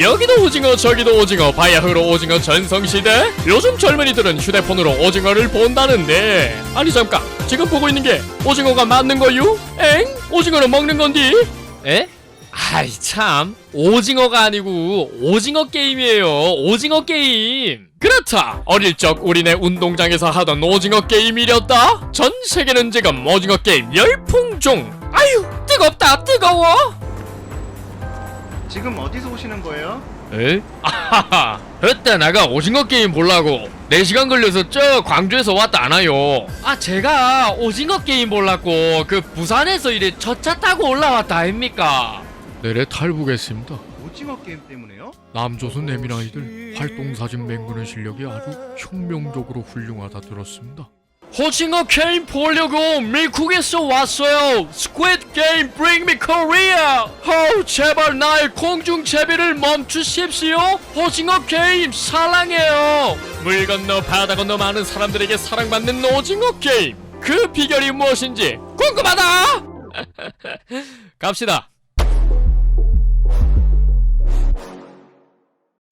여기도 오징어 저기도 오징어 바야흐로 오징어 전성시대? 요즘 젊은이들은 휴대폰으로 오징어를 본다는데 아니 잠깐 지금 보고 있는 게 오징어가 맞는 거유? 엥? 오징어는 먹는 건디? 에? 아이 참 오징어가 아니고 오징어 게임이에요. 오징어 게임. 그렇다. 어릴 적 우리네 운동장에서 하던 오징어 게임이렸다. 전 세계는 지금 오징어 게임 열풍중. 아유 뜨겁다 뜨거워. 지금 어디서 오시는 거예요? 에? 아하하 그때 내가 오징어 게임 보려고 4시간 걸려서 저 광주에서 왔다 아나요. 아 제가 오징어 게임 보려고 그 부산에서 이래 첫차 타고 올라왔다 아닙니까? 내래 탈북했습니다. 오징어 게임 때문에요? 남조선 내밀아이들 활동사진 맹구는 실력이 아주 혁명적으로 훌륭하다 들었습니다. 오징어 게임 보려고 미국에서 왔어요. 스퀴드 게임 bring me Korea. 제발 나의 공중 제비를 멈추십시오. 오징어 게임 사랑해요. 물 건너 바다 건너 많은 사람들에게 사랑받는 오징어 게임. 그 비결이 무엇인지 궁금하다. 갑시다.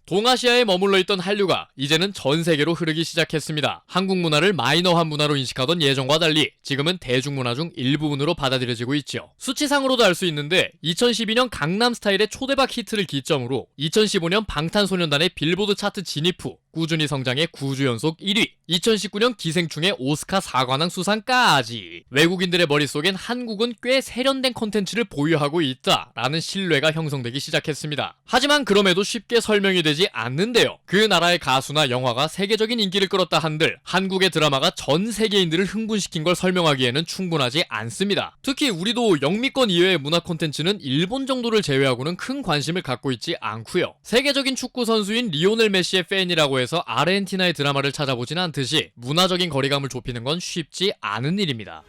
동아시아에 머물러 있던 한류가 이제는 전 세계로 흐르기 시작했습니다. 한국 문화를 마이너한 문화로 인식하던 예전과 달리 지금은 대중문화 중 일부분으로 받아들여지고 있죠. 수치상으로도 알 수 있는데 2012년 강남스타일의 초대박 히트를 기점으로 2015년 방탄소년단의 빌보드 차트 진입 후 꾸준히 성장해 9주 연속 1위, 2019년 기생충의 오스카 사관왕 수상까지. 외국인들의 머릿속엔 한국은 꽤 세련된 컨텐츠를 보유하고 있다라는 신뢰가 형성되기 시작했습니다. 하지만 그럼에도 쉽게 설명이 되지 않는데요. 그 나라의 가수나 영화가 세계적인 인기를 끌었다 한들 한국의 드라마가 전 세계인들을 흥분시킨 걸 설명하기에는 충분하지 않습니다. 특히 우리도 영미권 이외의 문화 콘텐츠는 일본 정도를 제외하고는 큰 관심을 갖고 있지 않고요. 세계적인 축구 선수인 리오넬 메시의 팬이라고 해서 아르헨티나의 드라마를 찾아보진 않듯이 문화적인 거리감을 좁히는 건 쉽지 않은 일입니다.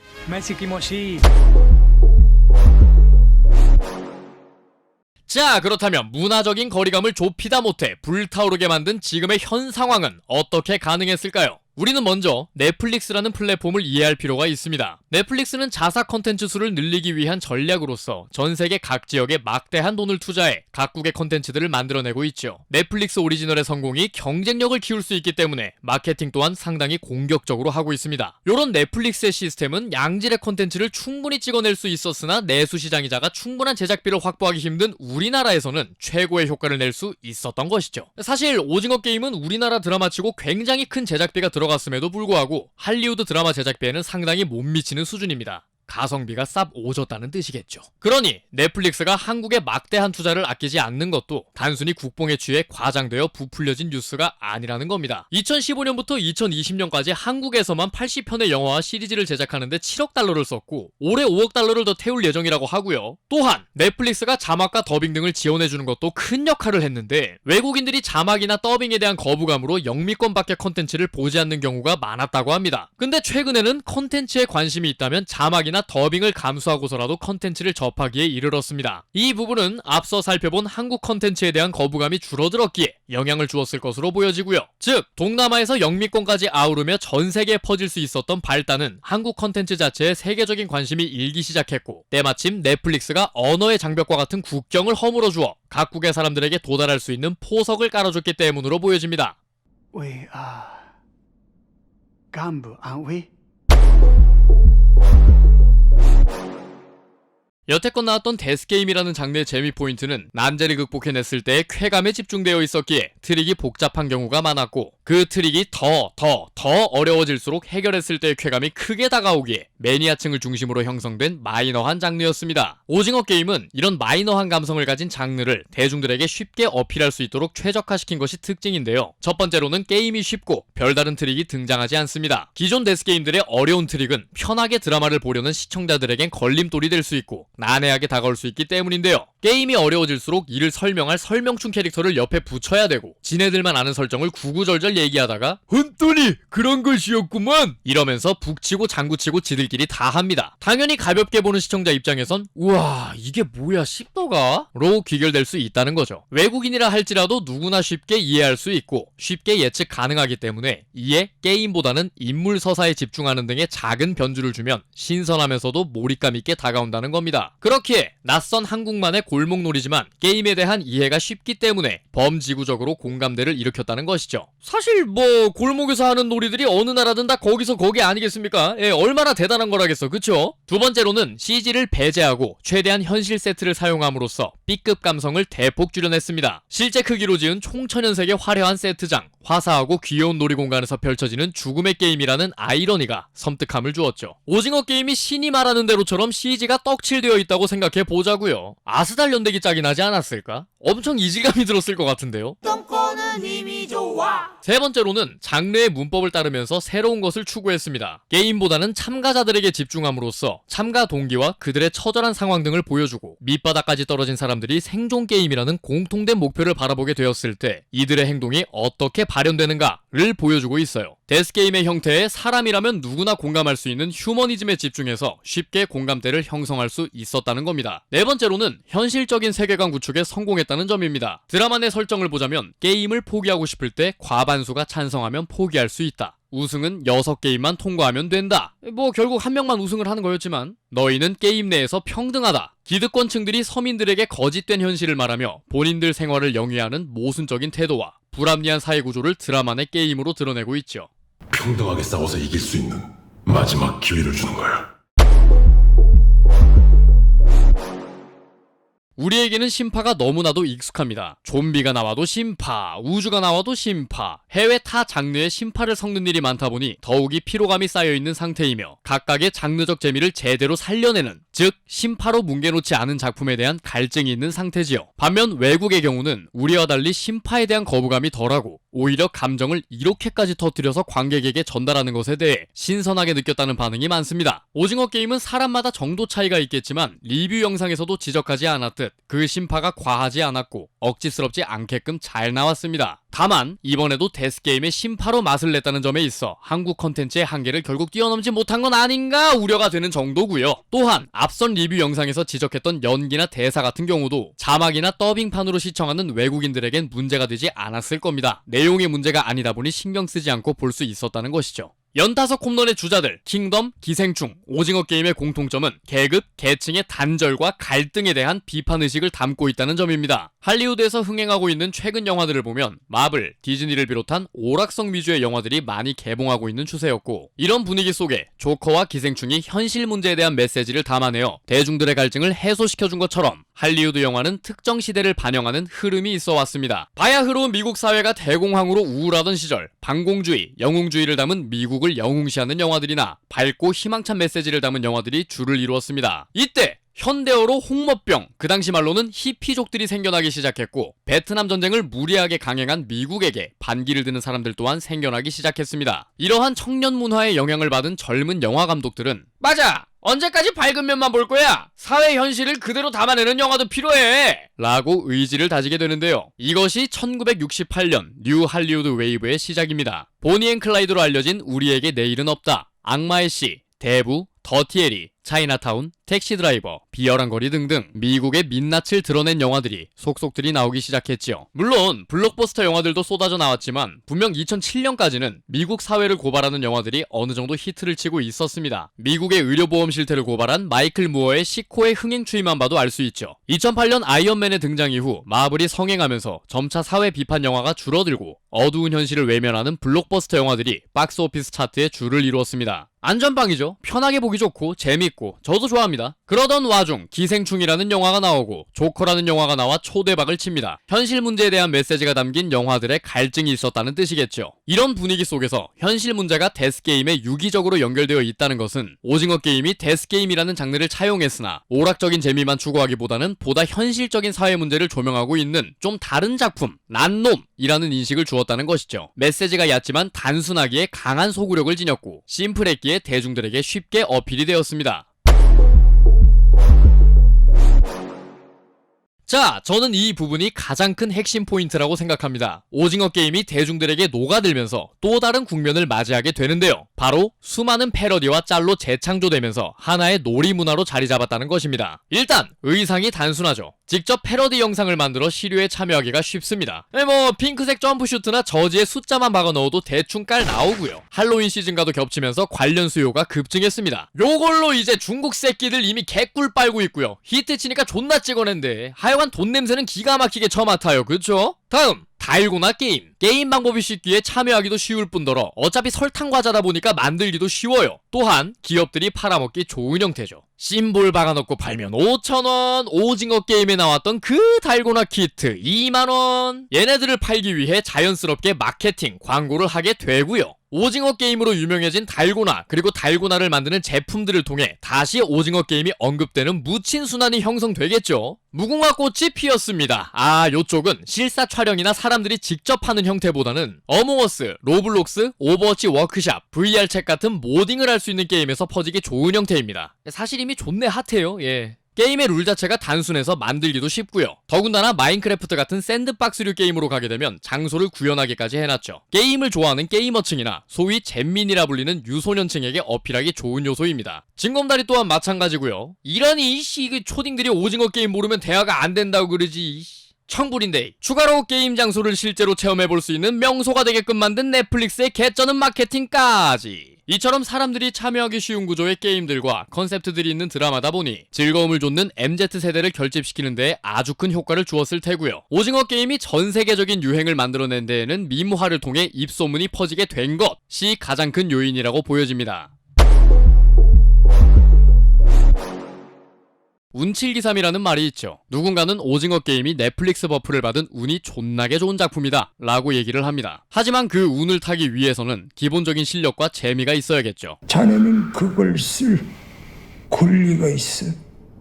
자, 그렇다면 문화적인 거리감을 좁히다 못해 불타오르게 만든 지금의 현 상황은 어떻게 가능했을까요? 우리는 먼저 넷플릭스라는 플랫폼을 이해할 필요가 있습니다. 넷플릭스는 자사 컨텐츠 수를 늘리기 위한 전략으로서 전 세계 각 지역에 막대한 돈을 투자해 각국의 컨텐츠들을 만들어내고 있죠. 넷플릭스 오리지널의 성공이 경쟁력을 키울 수 있기 때문에 마케팅 또한 상당히 공격적으로 하고 있습니다. 요런 넷플릭스의 시스템은 양질의 컨텐츠를 충분히 찍어낼 수 있었으나 내수 시장이 작아 충분한 제작비를 확보하기 힘든 우리나라에서는 최고의 효과를 낼 수 있었던 것이죠. 사실 오징어 게임은 우리나라 드라마치고 굉장히 큰 제작비가 들어갔음에도 불구하고 할리우드 드라마 제작비에는 상당히 못 미치는 수준입니다. 가성비가 쌉 오졌다는 뜻이겠죠. 그러니 넷플릭스가 한국에 막대한 투자를 아끼지 않는 것도 단순히 국뽕에 취해 과장되어 부풀려진 뉴스가 아니라는 겁니다. 2015년부터 2020년까지 한국에서만 80편의 영화와 시리즈를 제작하는데 7억 달러를 썼고 올해 5억 달러를 더 태울 예정이라고 하고요. 또한 넷플릭스가 자막과 더빙 등을 지원해주는 것도 큰 역할을 했는데 외국인들이 자막이나 더빙에 대한 거부감으로 영미권 밖의 컨텐츠를 보지 않는 경우가 많았다고 합니다. 근데 최근에는 컨텐츠에 관심이 있다면 자막이나 더빙을 감수하고서라도 컨텐츠를 접하기에 이르렀습니다. 이 부분은 앞서 살펴본 한국 컨텐츠에 대한 거부감이 줄어들었기에 영향을 주었을 것으로 보여지고요. 즉 동남아에서 영미권까지 아우르며 전 세계에 퍼질 수 있었던 발단은 한국 컨텐츠 자체에 세계적인 관심이 일기 시작했고 때마침 넷플릭스가 언어의 장벽과 같은 국경을 허물어 주어 각국의 사람들에게 도달할 수 있는 포석을 깔아줬기 때문으로 보여집니다. We are Gambu, aren't we? 여태껏 나왔던 데스게임이라는 장르의 재미 포인트는 난제를 극복해냈을 때의 쾌감에 집중되어 있었기에 트릭이 복잡한 경우가 많았고 그 트릭이 더 어려워질수록 해결했을 때의 쾌감이 크게 다가오기에 매니아층을 중심으로 형성된 마이너한 장르였습니다. 오징어 게임은 이런 마이너한 감성을 가진 장르를 대중들에게 쉽게 어필할 수 있도록 최적화시킨 것이 특징인데요. 첫 번째로는 게임이 쉽고 별다른 트릭이 등장하지 않습니다. 기존 데스게임들의 어려운 트릭은 편하게 드라마를 보려는 시청자들에겐 걸림돌이 될 수 있고 난해하게 다가올 수 있기 때문인데요. 게임이 어려워질수록 이를 설명할 설명충 캐릭터를 옆에 붙여야 되고 지네들만 아는 설정을 구구절절 얘기하다가 혼돈이 그런 것이었구만 이러면서 북치고 장구치고 지들끼리 다 합니다. 당연히 가볍게 보는 시청자 입장에선 우와 이게 뭐야 씹더가? 로 귀결될 수 있다는 거죠. 외국인이라 할지라도 누구나 쉽게 이해할 수 있고 쉽게 예측 가능하기 때문에 이에 게임보다는 인물 서사에 집중하는 등의 작은 변주를 주면 신선하면서도 몰입감 있게 다가온다는 겁니다. 있습니다. 그렇기에 낯선 한국만의 골목놀이지만 게임에 대한 이해가 쉽기 때문에 범지구적으로 공감대를 일으켰다는 것이죠. 사실 뭐 골목에서 하는 놀이들이 어느 나라든 다 거기서 거기 아니겠습니까? 예, 얼마나 대단한 거라겠어, 그쵸? 두 번째로는 CG를 배제하고 최대한 현실 세트를 사용함으로써 B급 감성을 대폭 줄여냈습니다. 실제 크기로 지은 총천연색의 화려한 세트장, 화사하고 귀여운 놀이공간에서 펼쳐지는 죽음의 게임이라는 아이러니가 섬뜩함을 주었죠. 오징어 게임이 신이 말하는 대로처럼 CG가 떡칠되어 있다고 생각해 보자고요. 아스달 연대기 짝이 나지 않았을까? 엄청 이질감이 들었을 것 같은데요. 똥꼬는 이미 좋아. 세 번째로는 장르의 문법을 따르면서 새로운 것을 추구했습니다. 게임보다는 참가자들에게 집중함으로써 참가 동기와 그들의 처절한 상황 등을 보여주고 밑바닥까지 떨어진 사람들이 생존 게임이라는 공통된 목표를 바라보게 되었을 때 이들의 행동이 어떻게 발현되는가를 보여주고 있어요. 데스게임의 형태에 사람이라면 누구나 공감할 수 있는 휴머니즘에 집중해서 쉽게 공감대를 형성할 수 있었다는 겁니다. 네 번째로는 현실적인 세계관 구축에 성공했다는 점입니다. 드라마 내 설정을 보자면 게임을 포기하고 싶을 때 과반수가 찬성하면 포기할 수 있다. 우승은 6게임만 통과하면 된다. 뭐 결국 한 명만 우승을 하는 거였지만 너희는 게임 내에서 평등하다. 기득권층들이 서민들에게 거짓된 현실을 말하며 본인들 생활을 영위하는 모순적인 태도와 불합리한 사회구조를 드라마 내 게임으로 드러내고 있죠. 평등하게 싸워서 이길 수 있는 마지막 기회를 주는 거야. 우리에게는 심파가 너무나도 익숙합니다. 좀비가 나와도 심파, 우주가 나와도 심파, 해외 타 장르의 심파를 섞는 일이 많다 보니 더욱이 피로감이 쌓여있는 상태이며 각각의 장르적 재미를 제대로 살려내는, 즉 심파로 뭉개놓지 않은 작품에 대한 갈증이 있는 상태지요. 반면 외국의 경우는 우리와 달리 심파에 대한 거부감이 덜하고 오히려 감정을 이렇게까지 터뜨려서 관객에게 전달하는 것에 대해 신선하게 느꼈다는 반응이 많습니다. 오징어 게임은 사람마다 정도 차이가 있겠지만 리뷰 영상에서도 지적하지 않았듯 그 심파가 과하지 않았고 억지스럽지 않게끔 잘 나왔습니다. 다만 이번에도 데스게임의 심파로 맛을 냈다는 점에 있어 한국 컨텐츠의 한계를 결국 뛰어넘지 못한 건 아닌가 우려가 되는 정도고요. 또한 앞선 리뷰 영상에서 지적했던 연기나 대사 같은 경우도 자막이나 더빙판으로 시청하는 외국인들에겐 문제가 되지 않았을 겁니다. 내용의 문제가 아니다 보니 신경 쓰지 않고 볼 수 있었다는 것이죠. 연타석 홈런의 주자들 킹덤, 기생충, 오징어 게임의 공통점은 계급, 계층의 단절과 갈등에 대한 비판의식을 담고 있다는 점입니다. 할리우드에서 흥행하고 있는 최근 영화들을 보면 마블, 디즈니를 비롯한 오락성 위주의 영화들이 많이 개봉하고 있는 추세였고 이런 분위기 속에 조커와 기생충이 현실 문제에 대한 메시지를 담아내어 대중들의 갈증을 해소시켜준 것처럼 할리우드 영화는 특정 시대를 반영하는 흐름이 있어 왔습니다. 바야흐로운 미국 사회가 대공황으로 우울하던 시절 반공주의, 영웅주의를 담은 미국을 영웅시하는 영화들이나 밝고 희망찬 메시지를 담은 영화들이 주를 이루었습니다. 이때 현대어로 홍머병, 그 당시 말로는 히피족들이 생겨나기 시작했고 베트남 전쟁을 무리하게 강행한 미국에게 반기를 드는 사람들 또한 생겨나기 시작했습니다. 이러한 청년 문화의 영향을 받은 젊은 영화 감독들은 맞아! 언제까지 밝은 면만 볼 거야? 사회 현실을 그대로 담아내는 영화도 필요해! 라고 의지를 다지게 되는데요. 이것이 1968년 뉴 할리우드 웨이브의 시작입니다. 보니 앤 클라이드로 알려진 우리에게 내일은 없다, 악마의 씨, 대부, 더티 에리, 차이나타운, 택시 드라이버, 비열한 거리 등등 미국의 민낯을 드러낸 영화들이 속속들이 나오기 시작했지요. 물론 블록버스터 영화들도 쏟아져 나왔지만 분명 2007년까지는 미국 사회를 고발하는 영화들이 어느 정도 히트를 치고 있었습니다. 미국의 의료보험 실태를 고발한 마이클 무어의 시코의 흥행 추이만 봐도 알 수 있죠. 2008년 아이언맨의 등장 이후 마블이 성행하면서 점차 사회 비판 영화가 줄어들고 어두운 현실을 외면하는 블록버스터 영화들이 박스오피스 차트에 줄을 이루었습니다. 안전빵이죠. 편하게 보기 좋고 재밌고 저도 좋아합니다. 그러던 와중 기생충이라는 영화가 나오고 조커라는 영화가 나와 초대박을 칩니다. 현실 문제에 대한 메시지가 담긴 영화들의 갈증이 있었다는 뜻이겠죠. 이런 분위기 속에서 현실 문제가 데스게임에 유기적으로 연결되어 있다는 것은 오징어 게임이 데스게임이라는 장르를 차용했으나 오락적인 재미만 추구하기보다는 보다 현실적인 사회 문제를 조명하고 있는 좀 다른 작품, 난놈이라는 인식을 주었다는 것이죠. 메시지가 얕지만 단순하기에 강한 소구력을 지녔고 심플했기에 대중들에게 쉽게 어필이 되었습니다. 자, 저는 이 부분이 가장 큰 핵심 포인트라고 생각합니다. 오징어 게임이 대중들에게 녹아들면서 또 다른 국면을 맞이하게 되는데요. 바로 수많은 패러디와 짤로 재창조되면서 하나의 놀이 문화로 자리 잡았다는 것입니다. 일단 의상이 단순하죠. 직접 패러디 영상을 만들어 시류에 참여하기가 쉽습니다. 핑크색 점프슈트나 저지의 숫자만 박아 넣어도 대충 깔 나오고요. 할로윈 시즌과도 겹치면서 관련 수요가 급증했습니다. 요걸로 이제 중국 새끼들 이미 개꿀 빨고 있고요. 히트 치니까 존나 찍어낸데 하여간 돈 냄새는 기가 막히게 처맡아요. 그쵸? 다음 달고나 게임 방법이 쉽기에 참여하기도 쉬울 뿐더러 어차피 설탕 과자다 보니까 만들기도 쉬워요. 또한 기업들이 팔아먹기 좋은 형태죠. 심볼 박아놓고 팔면 5,000원, 오징어 게임에 나왔던 그 달고나 키트 2만원. 얘네들을 팔기 위해 자연스럽게 마케팅, 광고를 하게 되고요. 오징어 게임으로 유명해진 달고나, 그리고 달고나를 만드는 제품들을 통해 다시 오징어 게임이 언급되는 묻힌 순환이 형성되겠죠. 무궁화 꽃이 피었습니다. 요쪽은 실사 촬영이나 사람들이 직접 하는 형태보다는 어몽어스, 로블록스, 오버워치 워크샵, VR챗 같은 모딩을 할 수 있는 게임에서 퍼지기 좋은 형태입니다. 사실 이미 존내 핫해요. 게임의 룰 자체가 단순해서 만들기도 쉽고요. 더군다나 마인크래프트 같은 샌드박스류 게임으로 가게 되면 장소를 구현하기까지 해놨죠. 게임을 좋아하는 게이머층이나 소위 잼민이라 불리는 유소년층에게 어필하기 좋은 요소입니다. 징검다리 또한 마찬가지고요. 이러니 그 초딩들이 오징어 게임 모르면 대화가 안 된다고 그러지. 청불인데 추가로 게임 장소를 실제로 체험해볼 수 있는 명소가 되게끔 만든 넷플릭스의 개쩌는 마케팅까지. 이처럼 사람들이 참여하기 쉬운 구조의 게임들과 컨셉트들이 있는 드라마다 보니 즐거움을 돋는 MZ세대를 결집시키는 데 아주 큰 효과를 주었을 테고요. 오징어 게임이 전 세계적인 유행을 만들어낸 데에는 밈화를 통해 입소문이 퍼지게 된 것이 가장 큰 요인이라고 보여집니다. 운칠기삼이라는 말이 있죠. 누군가는 오징어 게임이 넷플릭스 버프를 받은 운이 존나게 좋은 작품이다 라고 얘기를 합니다. 하지만 그 운을 타기 위해서는 기본적인 실력과 재미가 있어야겠죠. 자네는 그걸 쓸 권리가 있어.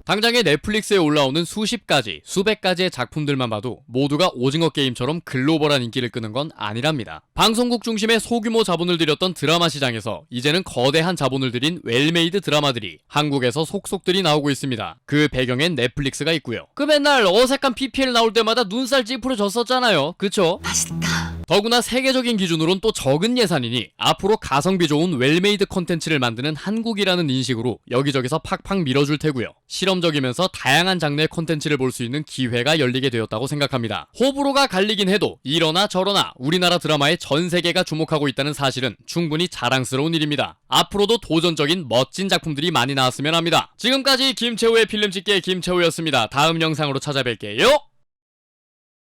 당장에 넷플릭스에 올라오는 수십 가지, 수백 가지의 작품들만 봐도 모두가 오징어 게임처럼 글로벌한 인기를 끄는 건 아니랍니다. 방송국 중심의 소규모 자본을 들였던 드라마 시장에서 이제는 거대한 자본을 들인 웰메이드 드라마들이 한국에서 속속들이 나오고 있습니다. 그 배경엔 넷플릭스가 있고요. 그 맨날 어색한 PPL 나올 때마다 눈살 찌푸려졌었잖아요. 그쵸? 맛있다. 더구나 세계적인 기준으론 또 적은 예산이니 앞으로 가성비 좋은 웰메이드 컨텐츠를 만드는 한국이라는 인식으로 여기저기서 팍팍 밀어줄 테고요. 실험적이면서 다양한 장르의 컨텐츠를 볼 수 있는 기회가 열리게 되었다고 생각합니다. 호불호가 갈리긴 해도 이러나 저러나 우리나라 드라마에 전 세계가 주목하고 있다는 사실은 충분히 자랑스러운 일입니다. 앞으로도 도전적인 멋진 작품들이 많이 나왔으면 합니다. 지금까지 김채우의 필름찍기의 김채우였습니다. 다음 영상으로 찾아뵐게요.